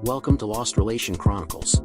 Welcome to Lost Relation Chronicles.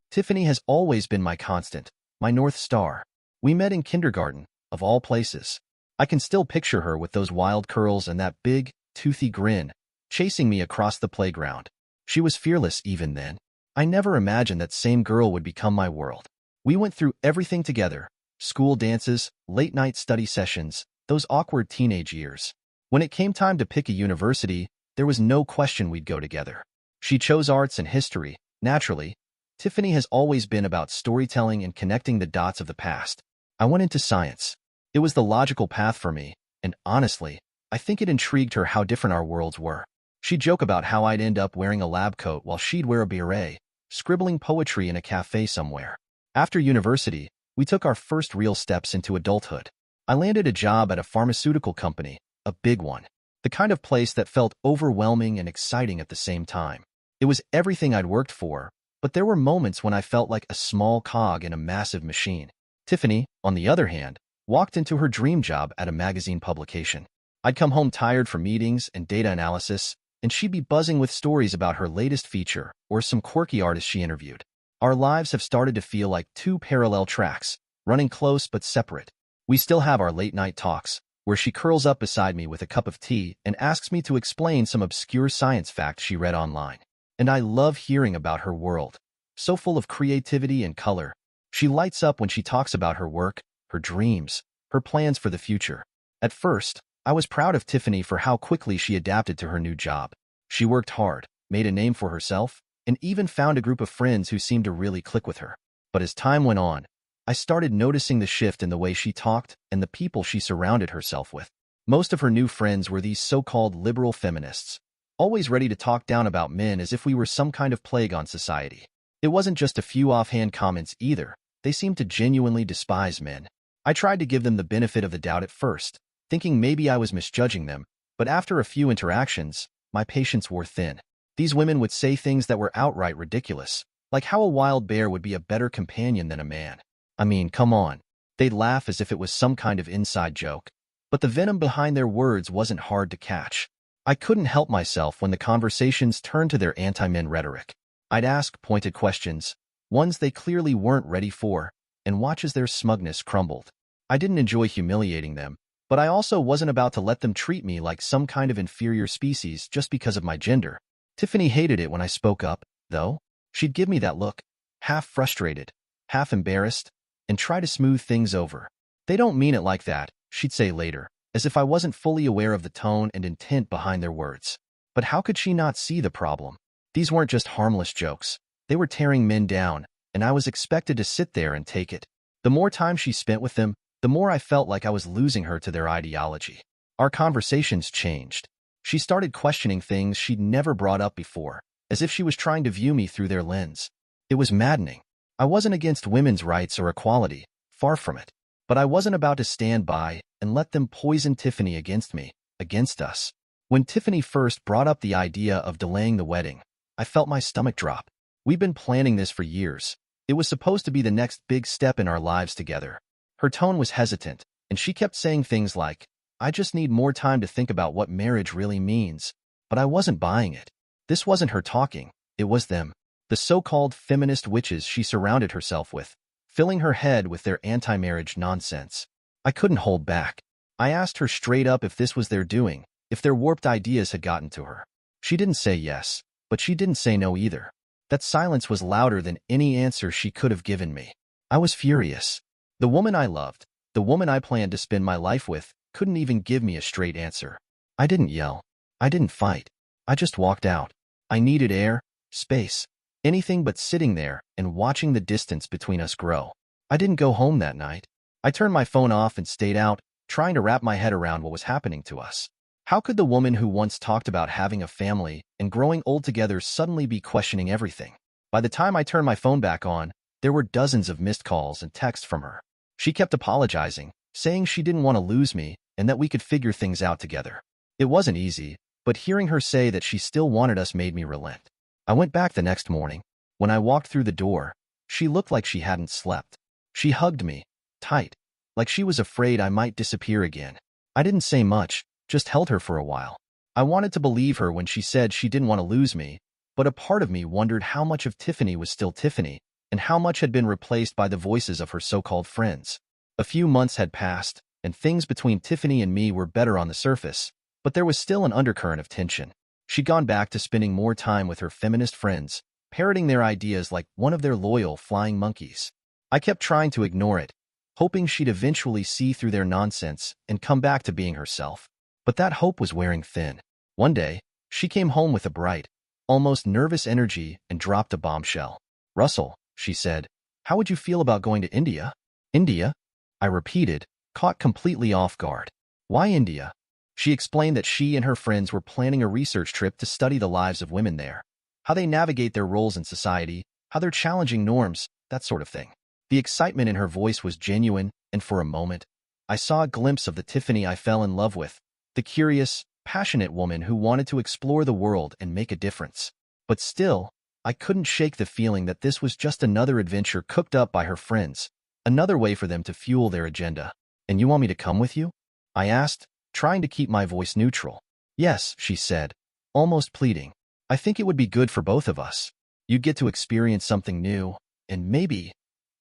Tiffany has always been my constant, my North Star. We met in kindergarten, of all places. I can still picture her with those wild curls and that big, toothy grin, chasing me across the playground. She was fearless even then. I never imagined that same girl would become my world. We went through everything together: school dances, late-night study sessions, those awkward teenage years. When it came time to pick a university, there was no question we'd go together. She chose arts and history. Naturally, Tiffany has always been about storytelling and connecting the dots of the past. I went into science. It was the logical path for me, and honestly, I think it intrigued her how different our worlds were. She'd joke about how I'd end up wearing a lab coat while she'd wear a beret, scribbling poetry in a cafe somewhere. After university, we took our first real steps into adulthood. I landed a job at a pharmaceutical company, a big one. The kind of place that felt overwhelming and exciting at the same time. It was everything I'd worked for, but there were moments when I felt like a small cog in a massive machine. Tiffany, on the other hand, walked into her dream job at a magazine publication. I'd come home tired from meetings and data analysis, and she'd be buzzing with stories about her latest feature or some quirky artist she interviewed. Our lives have started to feel like two parallel tracks, running close but separate. We still have our late-night talks, where she curls up beside me with a cup of tea and asks me to explain some obscure science fact she read online. And I love hearing about her world, so full of creativity and color. She lights up when she talks about her work, her dreams, her plans for the future. At first, I was proud of Tiffany for how quickly she adapted to her new job. She worked hard, made a name for herself, and even found a group of friends who seemed to really click with her. But as time went on, I started noticing the shift in the way she talked and the people she surrounded herself with. Most of her new friends were these so-called liberal feminists, always ready to talk down about men as if we were some kind of plague on society. It wasn't just a few offhand comments either. They seemed to genuinely despise men. I tried to give them the benefit of the doubt at first, thinking maybe I was misjudging them, but after a few interactions, my patience wore thin. These women would say things that were outright ridiculous, like how a wild bear would be a better companion than a man. I mean, come on. They'd laugh as if it was some kind of inside joke. But the venom behind their words wasn't hard to catch. I couldn't help myself when the conversations turned to their anti-men rhetoric. I'd ask pointed questions, ones they clearly weren't ready for, and watch as their smugness crumbled. I didn't enjoy humiliating them, but I also wasn't about to let them treat me like some kind of inferior species just because of my gender. Tiffany hated it when I spoke up, though. She'd give me that look, half frustrated, half embarrassed, and try to smooth things over. "They don't mean it like that," she'd say later, as if I wasn't fully aware of the tone and intent behind their words. But how could she not see the problem? These weren't just harmless jokes. They were tearing men down, and I was expected to sit there and take it. The more time she spent with them, the more I felt like I was losing her to their ideology. Our conversations changed. She started questioning things she'd never brought up before, as if she was trying to view me through their lens. It was maddening. I wasn't against women's rights or equality, far from it. But I wasn't about to stand by and let them poison Tiffany against me, against us. When Tiffany first brought up the idea of delaying the wedding, I felt my stomach drop. We'd been planning this for years. It was supposed to be the next big step in our lives together. Her tone was hesitant, and she kept saying things like, "I just need more time to think about what marriage really means." But I wasn't buying it. This wasn't her talking, it was them. The so-called feminist witches she surrounded herself with, filling her head with their anti-marriage nonsense. I couldn't hold back. I asked her straight up if this was their doing, if their warped ideas had gotten to her. She didn't say yes, but she didn't say no either. That silence was louder than any answer she could have given me. I was furious. The woman I loved, the woman I planned to spend my life with, couldn't even give me a straight answer. I didn't yell. I didn't fight. I just walked out. I needed air, space. Anything but sitting there and watching the distance between us grow. I didn't go home that night. I turned my phone off and stayed out, trying to wrap my head around what was happening to us. How could the woman who once talked about having a family and growing old together suddenly be questioning everything? By the time I turned my phone back on, there were dozens of missed calls and texts from her. She kept apologizing, saying she didn't want to lose me and that we could figure things out together. It wasn't easy, but hearing her say that she still wanted us made me relent. I went back the next morning. When I walked through the door, she looked like she hadn't slept. She hugged me, tight, like she was afraid I might disappear again. I didn't say much, just held her for a while. I wanted to believe her when she said she didn't want to lose me, but a part of me wondered how much of Tiffany was still Tiffany, and how much had been replaced by the voices of her so-called friends. A few months had passed, and things between Tiffany and me were better on the surface, but there was still an undercurrent of tension. She'd gone back to spending more time with her feminist friends, parroting their ideas like one of their loyal flying monkeys. I kept trying to ignore it, hoping she'd eventually see through their nonsense and come back to being herself. But that hope was wearing thin. One day, she came home with a bright, almost nervous energy and dropped a bombshell. "Russell," she said, "how would you feel about going to India?" "India?" I repeated, caught completely off guard. "Why India?" She explained that she and her friends were planning a research trip to study the lives of women there, how they navigate their roles in society, how they're challenging norms, that sort of thing. The excitement in her voice was genuine, and for a moment, I saw a glimpse of the Tiffany I fell in love with, the curious, passionate woman who wanted to explore the world and make a difference. But still, I couldn't shake the feeling that this was just another adventure cooked up by her friends, another way for them to fuel their agenda. "And you want me to come with you?" I asked, trying to keep my voice neutral. "Yes," she said, almost pleading. "I think it would be good for both of us. You'd get to experience something new, and maybe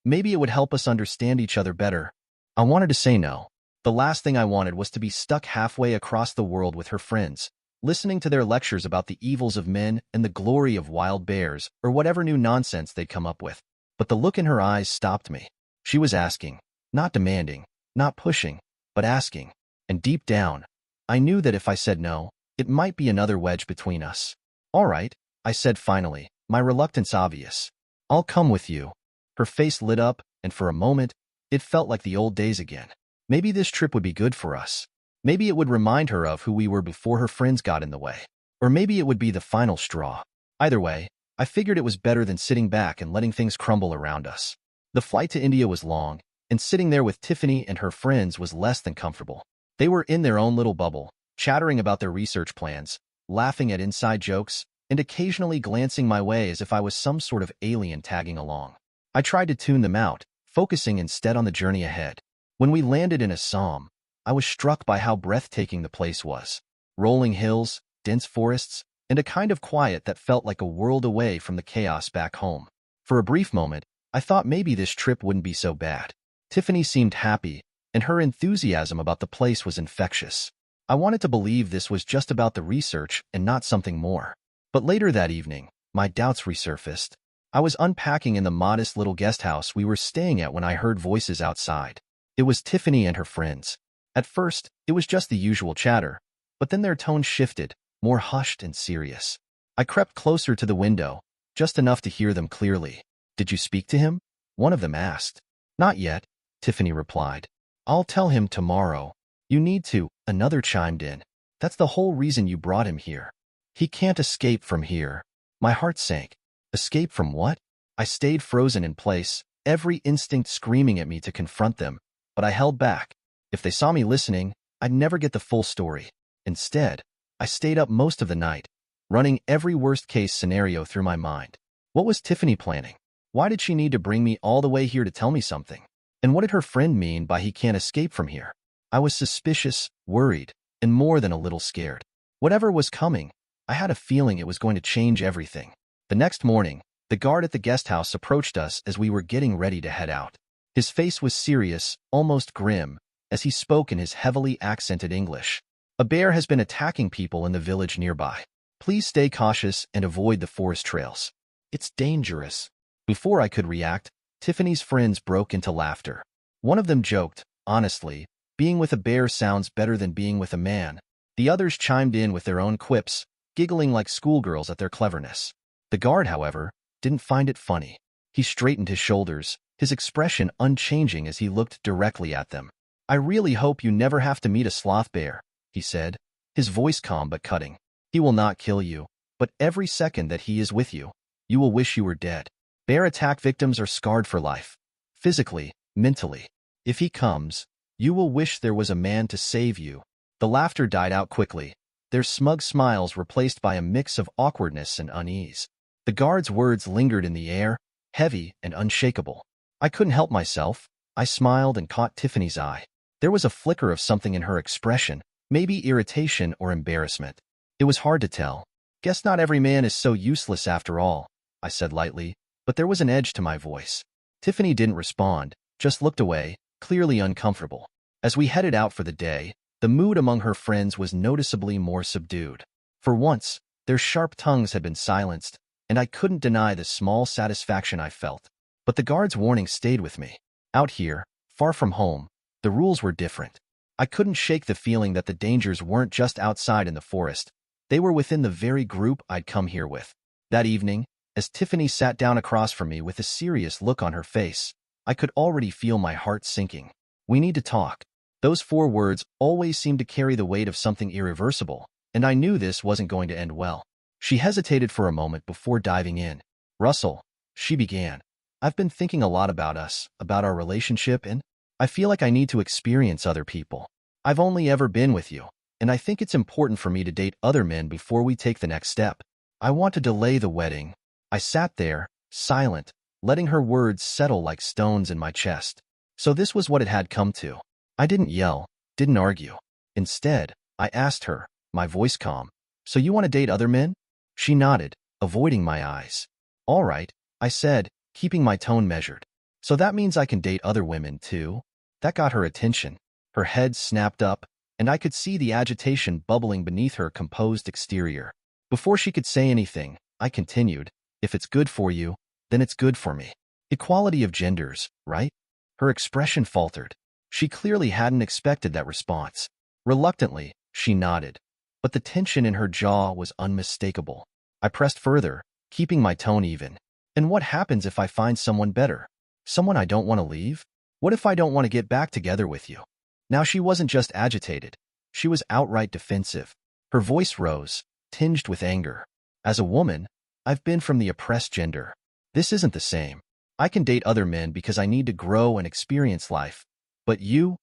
it would help us understand each other better." I wanted to say no. The last thing I wanted was to be stuck halfway across the world with her friends, listening to their lectures about the evils of men and the glory of wild bears, or whatever new nonsense they'd come up with. But the look in her eyes stopped me. She was asking, not demanding, not pushing, but asking. And deep down, I knew that if I said no, it might be another wedge between us. "All right," I said finally, my reluctance obvious. "I'll come with you." Her face lit up, and for a moment, it felt like the old days again. Maybe this trip would be good for us. Maybe it would remind her of who we were before her friends got in the way. Or maybe it would be the final straw. Either way, I figured it was better than sitting back and letting things crumble around us. The flight to India was long, and sitting there with Tiffany and her friends was less than comfortable. They were in their own little bubble, chattering about their research plans, laughing at inside jokes, and occasionally glancing my way as if I was some sort of alien tagging along. I tried to tune them out, focusing instead on the journey ahead. When we landed in Assam, I was struck by how breathtaking the place was. Rolling hills, dense forests, and a kind of quiet that felt like a world away from the chaos back home. For a brief moment, I thought maybe this trip wouldn't be so bad. Tiffany seemed happy, and her enthusiasm about the place was infectious. I wanted to believe this was just about the research and not something more. But later that evening, my doubts resurfaced. I was unpacking in the modest little guest house we were staying at when I heard voices outside. It was Tiffany and her friends. At first, it was just the usual chatter, but then their tone shifted, more hushed and serious. I crept closer to the window, just enough to hear them clearly. "Did you speak to him?" one of them asked. "Not yet," Tiffany replied. "I'll tell him tomorrow." "You need to," another chimed in. "That's the whole reason you brought him here. He can't escape from here." My heart sank. Escape from what? I stayed frozen in place, every instinct screaming at me to confront them, but I held back. If they saw me listening, I'd never get the full story. Instead, I stayed up most of the night, running every worst-case scenario through my mind. What was Tiffany planning? Why did she need to bring me all the way here to tell me something? And what did her friend mean by he can't escape from here? I was suspicious, worried, and more than a little scared. Whatever was coming, I had a feeling it was going to change everything. The next morning, the guard at the guest house approached us as we were getting ready to head out. His face was serious, almost grim, as he spoke in his heavily accented English. "A bear has been attacking people in the village nearby. Please stay cautious and avoid the forest trails. It's dangerous." Before I could react, Tiffany's friends broke into laughter. One of them joked, "Honestly, being with a bear sounds better than being with a man." The others chimed in with their own quips, giggling like schoolgirls at their cleverness. The guard, however, didn't find it funny. He straightened his shoulders, his expression unchanging as he looked directly at them. "I really hope you never have to meet a sloth bear," he said, his voice calm but cutting. "He will not kill you, but every second that he is with you, you will wish you were dead. Bear attack victims are scarred for life, physically, mentally. If he comes, you will wish there was a man to save you." The laughter died out quickly, their smug smiles replaced by a mix of awkwardness and unease. The guard's words lingered in the air, heavy and unshakable. I couldn't help myself. I smiled and caught Tiffany's eye. There was a flicker of something in her expression, maybe irritation or embarrassment. It was hard to tell. Guess not every man is so useless after all, I said lightly, but there was an edge to my voice. Tiffany didn't respond, just looked away, clearly uncomfortable. As we headed out for the day, the mood among her friends was noticeably more subdued. For once, their sharp tongues had been silenced, and I couldn't deny the small satisfaction I felt. But the guard's warning stayed with me. Out here, far from home, the rules were different. I couldn't shake the feeling that the dangers weren't just outside in the forest. They were within the very group I'd come here with. That evening, as Tiffany sat down across from me with a serious look on her face, I could already feel my heart sinking. We need to talk. Those 4 words always seemed to carry the weight of something irreversible, and I knew this wasn't going to end well. She hesitated for a moment before diving in. Russell, she began, I've been thinking a lot about us, about our relationship, and I feel like I need to experience other people. I've only ever been with you, and I think it's important for me to date other men before we take the next step. I want to delay the wedding. I sat there, silent, letting her words settle like stones in my chest. So this was what it had come to. I didn't yell, didn't argue. Instead, I asked her, my voice calm, so you want to date other men? She nodded, avoiding my eyes. All right, I said, keeping my tone measured. So that means I can date other women too? That got her attention. Her head snapped up, and I could see the agitation bubbling beneath her composed exterior. Before she could say anything, I continued, if it's good for you, then it's good for me. Equality of genders, right? Her expression faltered. She clearly hadn't expected that response. Reluctantly, she nodded, but the tension in her jaw was unmistakable. I pressed further, keeping my tone even. And what happens if I find someone better? Someone I don't want to leave? What if I don't want to get back together with you? Now she wasn't just agitated. She was outright defensive. Her voice rose, tinged with anger. As a woman, I've been from the oppressed gender. This isn't the same. I can date other men because I need to grow and experience life. But you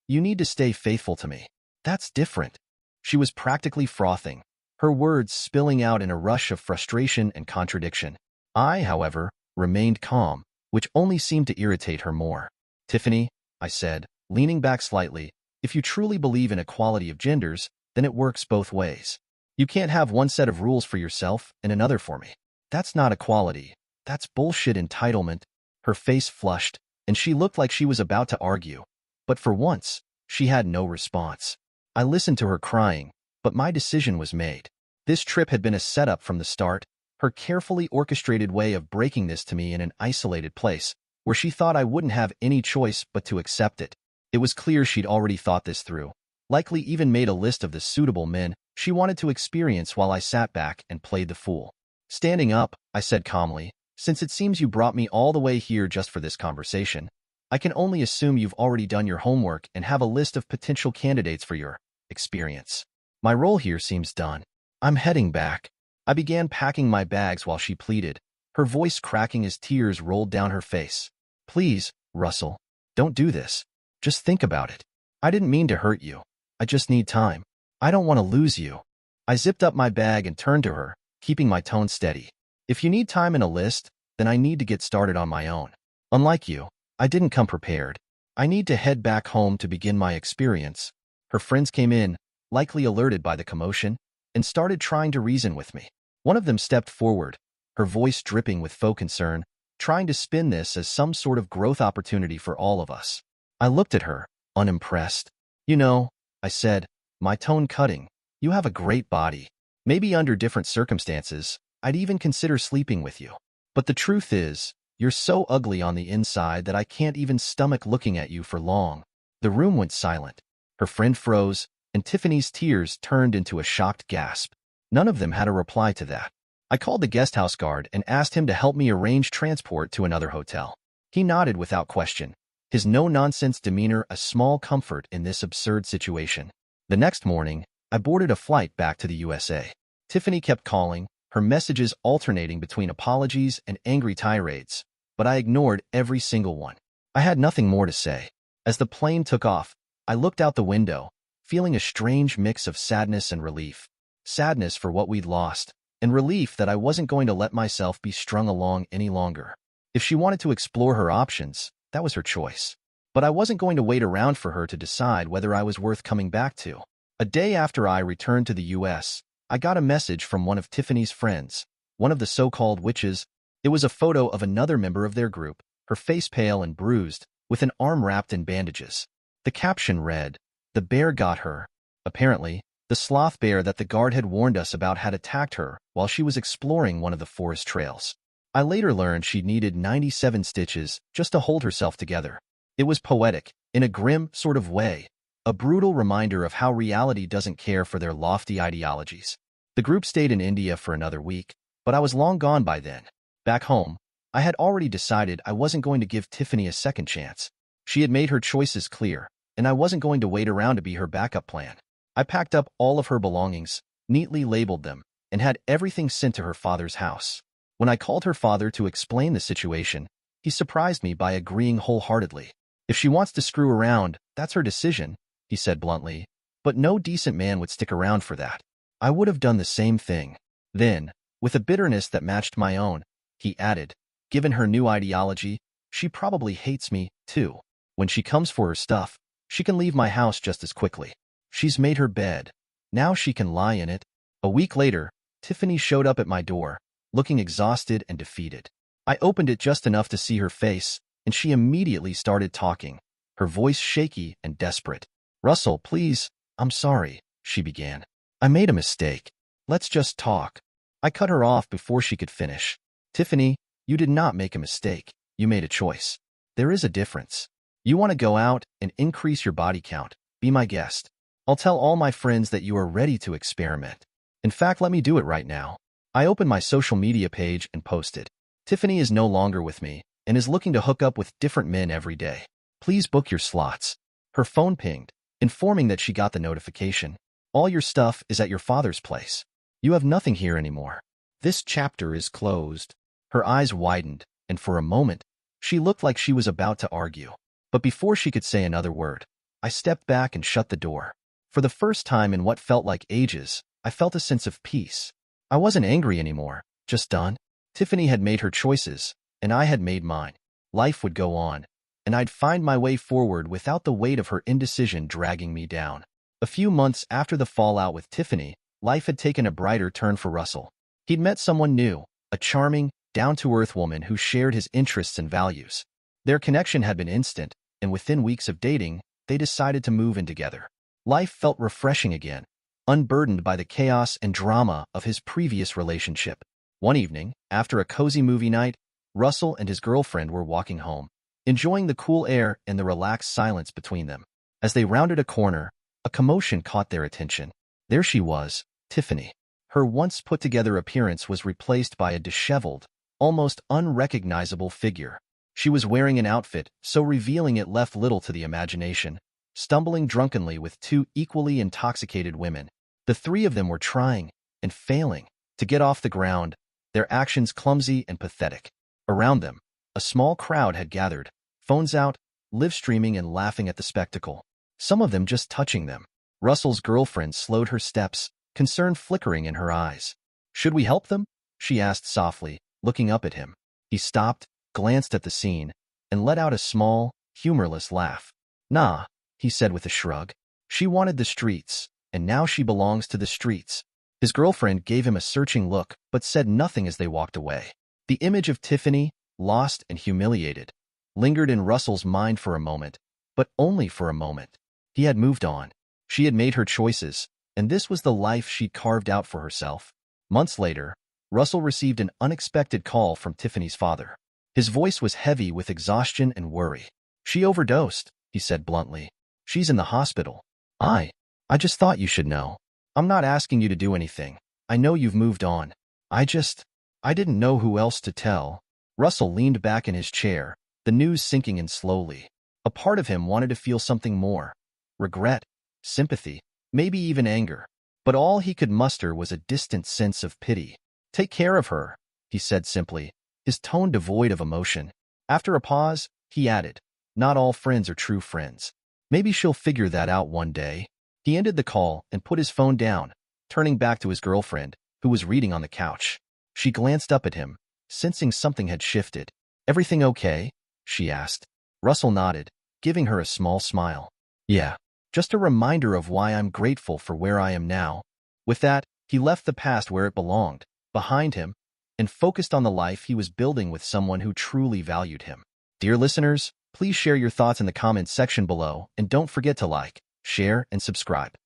need to stay faithful to me. That's different. She was practically frothing, her words spilling out in a rush of frustration and contradiction. I, however, remained calm, which only seemed to irritate her more. Tiffany, I said, leaning back slightly, if you truly believe in equality of genders, then it works both ways. You can't have one set of rules for yourself and another for me. That's not equality. That's bullshit entitlement. Her face flushed, and she looked like she was about to argue. But for once, she had no response. I listened to her crying, but my decision was made. This trip had been a setup from the start, her carefully orchestrated way of breaking this to me in an isolated place, where she thought I wouldn't have any choice but to accept it. It was clear she'd already thought this through, likely even made a list of the suitable men she wanted to experience while I sat back and played the fool. Standing up, I said calmly, since it seems you brought me all the way here just for this conversation, I can only assume you've already done your homework and have a list of potential candidates for your experience. My role here seems done. I'm heading back. I began packing my bags while she pleaded, her voice cracking as tears rolled down her face. Please, Russell, don't do this. Just think about it. I didn't mean to hurt you. I just need time. I don't want to lose you. I zipped up my bag and turned to her, keeping my tone steady. If you need time and a list, then I need to get started on my own. Unlike you, I didn't come prepared. I need to head back home to begin my experience. Her friends came in, likely alerted by the commotion, and started trying to reason with me. One of them stepped forward, her voice dripping with faux concern, trying to spin this as some sort of growth opportunity for all of us. I looked at her, unimpressed. You know, I said, my tone cutting, you have a great body. Maybe under different circumstances, I'd even consider sleeping with you. But the truth is, you're so ugly on the inside that I can't even stomach looking at you for long. The room went silent. Her friend froze, and Tiffany's tears turned into a shocked gasp. None of them had a reply to that. I called the guest house guard and asked him to help me arrange transport to another hotel. He nodded without question, his no-nonsense demeanor a small comfort in this absurd situation. The next morning, I boarded a flight back to the USA. Tiffany kept calling, her messages alternating between apologies and angry tirades, but I ignored every single one. I had nothing more to say. As the plane took off, I looked out the window, feeling a strange mix of sadness and relief. Sadness for what we'd lost, and relief that I wasn't going to let myself be strung along any longer. If she wanted to explore her options, that was her choice. But I wasn't going to wait around for her to decide whether I was worth coming back to. A day after I returned to the U.S., I got a message from one of Tiffany's friends, one of the so-called witches. It was a photo of another member of their group, her face pale and bruised, with an arm wrapped in bandages. The caption read, "The bear got her." Apparently, the sloth bear that the guard had warned us about had attacked her while she was exploring one of the forest trails. I later learned she needed 97 stitches just to hold herself together. It was poetic, in a grim sort of way, a brutal reminder of how reality doesn't care for their lofty ideologies. The group stayed in India for another week, but I was long gone by then. Back home, I had already decided I wasn't going to give Tiffany a second chance. She had made her choices clear, and I wasn't going to wait around to be her backup plan. I packed up all of her belongings, neatly labeled them, and had everything sent to her father's house. When I called her father to explain the situation, he surprised me by agreeing wholeheartedly. "If she wants to screw around, that's her decision," he said bluntly, "but no decent man would stick around for that." I would have done the same thing. Then, with a bitterness that matched my own, he added, "Given her new ideology, she probably hates me, too. When she comes for her stuff, she can leave my house just as quickly. She's made her bed. Now she can lie in it." A week later, Tiffany showed up at my door, looking exhausted and defeated. I opened it just enough to see her face, and she immediately started talking, her voice shaky and desperate. "Russell, please, I'm sorry," she began. "I made a mistake. Let's just talk." I cut her off before she could finish. "Tiffany, you did not make a mistake. You made a choice. There is a difference. You want to go out and increase your body count. Be my guest. I'll tell all my friends that you are ready to experiment. In fact, let me do it right now." I opened my social media page and posted, "Tiffany is no longer with me and is looking to hook up with different men every day. Please book your slots." Her phone pinged, informing that she got the notification. "All your stuff is at your father's place. You have nothing here anymore. This chapter is closed." Her eyes widened, and for a moment, she looked like she was about to argue. But before she could say another word, I stepped back and shut the door. For the first time in what felt like ages, I felt a sense of peace. I wasn't angry anymore, just done. Tiffany had made her choices, and I had made mine. Life would go on, and I'd find my way forward without the weight of her indecision dragging me down. A few months after the fallout with Tiffany, life had taken a brighter turn for Russell. He'd met someone new, a charming, down-to-earth woman who shared his interests and values. Their connection had been instant, and within weeks of dating, they decided to move in together. Life felt refreshing again, unburdened by the chaos and drama of his previous relationship. One evening, after a cozy movie night, Russell and his girlfriend were walking home, enjoying the cool air and the relaxed silence between them. As they rounded a corner, a commotion caught their attention. There she was, Tiffany. Her once put-together appearance was replaced by a disheveled, almost unrecognizable figure. She was wearing an outfit so revealing it left little to the imagination, stumbling drunkenly with two equally intoxicated women. The three of them were trying, and failing, to get off the ground, their actions clumsy and pathetic. Around them, a small crowd had gathered, phones out, live-streaming and laughing at the spectacle, some of them just touching them. Russell's girlfriend slowed her steps, concern flickering in her eyes. "Should we help them?" she asked softly, looking up at him. He stopped, glanced at the scene, and let out a small, humorless laugh. "Nah," he said with a shrug. "She wanted the streets, and now she belongs to the streets." His girlfriend gave him a searching look, but said nothing as they walked away. The image of Tiffany, lost and humiliated, lingered in Russell's mind for a moment, but only for a moment. He had moved on. She had made her choices, and this was the life she'd carved out for herself. Months later, Russell received an unexpected call from Tiffany's father. His voice was heavy with exhaustion and worry. "She overdosed," he said bluntly. "She's in the hospital." I just thought you should know. I'm not asking you to do anything. I know you've moved on. I didn't know who else to tell." Russell leaned back in his chair, the news sinking in slowly. A part of him wanted to feel something more. Regret, sympathy, maybe even anger. But all he could muster was a distant sense of pity. "Take care of her," he said simply, his tone devoid of emotion. After a pause, he added, "Not all friends are true friends. Maybe she'll figure that out one day." He ended the call and put his phone down, turning back to his girlfriend, who was reading on the couch. She glanced up at him, sensing something had shifted. "Everything okay?" she asked. Russell nodded, giving her a small smile. "Yeah, just a reminder of why I'm grateful for where I am now." With that, he He left the past where it belonged, behind him, and focused on the life he was building with someone who truly valued him. Dear listeners, please share your thoughts in the comments section below, and don't forget to like, share, and subscribe.